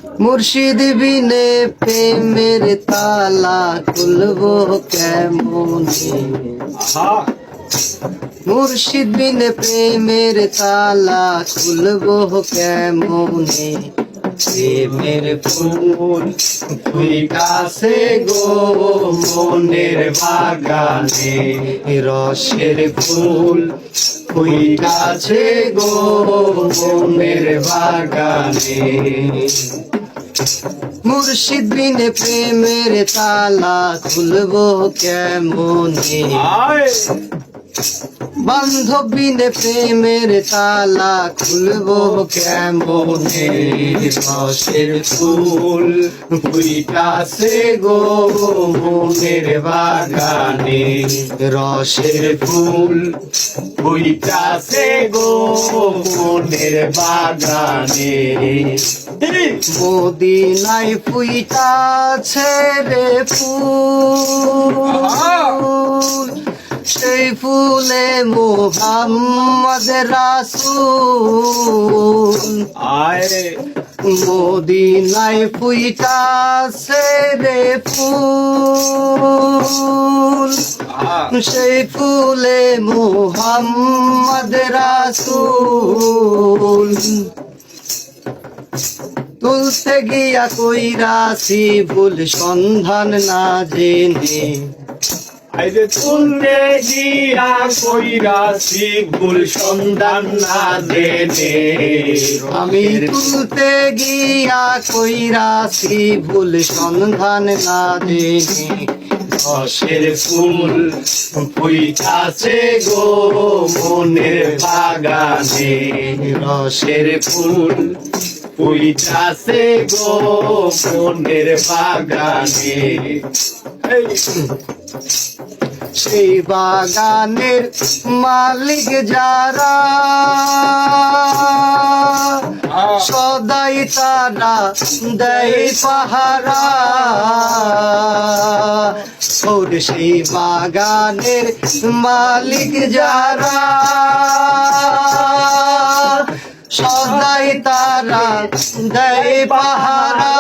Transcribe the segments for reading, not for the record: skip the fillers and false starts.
মুর্শিদ বিনে প্রেমের তালা খুলবো কেমনে? মুর্শিদ বিনে প্রেমের তালা খুলবো কেমনে? প্রেমের ফুল ফুইটাছে গো মনের বাগানে, রসের ফুল ফুইটাছে গো মনের বাগানে। মুর্শিদ বিনে প্রেমের তালা খুলবো কেমনে? বান্ধব বিনে প্রেমের তালা খুলবো কেমনে? রসের ফুল ফুইটাছে গো মনের বাগানে, রসের ফুল ফুইটাছে গো মনের বাগানে। মদিনায় ফুইটাছে রে ফুল, সেই ফুলে মোহাম্মদ রাসূল। মদিনায় ফুইটাছে রে ফুল, সেই ফুলে মোহাম্মদ রাসূল। তুলতে গিয়া কইরাছি ভুল সন্ধান না জেনে, তুলতে গিয়া কইরাছি ভুল সন্ধান না জেনে। আমি তুলতে গিয়া কইরাছি ভুল সন্ধান না জেনে। রসের ফুল ফুইটাছে গো মনের বাগানে, রসের ফুল ফুইটাছে গো মনের বাগানে। সেই বাগানের মালিক যারা, সদাই তারা দেয় পাহারা। ওর সেই বাগানের মালিক যারা, সদাই তারা দেয় পাহারা।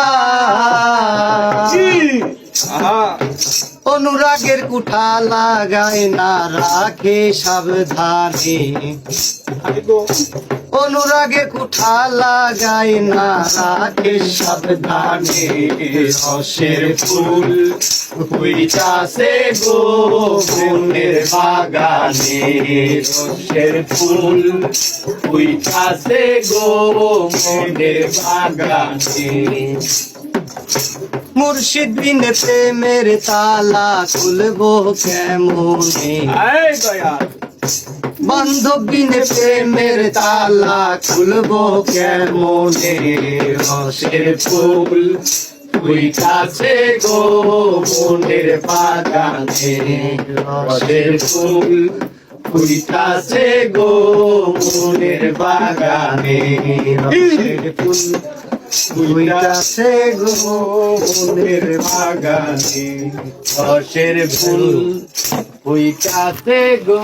অনুরাগের কুঠা লাগায় না রাখে সাবধানে, অনুরাগের কুঠা লাগায় না রাখে সাবধানে। রসের ফুল ফুইটাছে গো মনের বাগানে, রসের ফুল ফুইটাছে গো মনের বাগানে। মুর্শিদ বিনে প্রেমের তালা খুলবো কেমনে? বান্ধব বিনে প্রেমের তালা খুলবো কেমনে? রসের ফুল ফুইটাছে গো মনের বাগানে, রসের ফুল ফুইটাছে গো মনের বাগানে। রসের ফুল ফুইটাছে গো মনের বাগানে, রসের ফুল ফুইটাছে গো।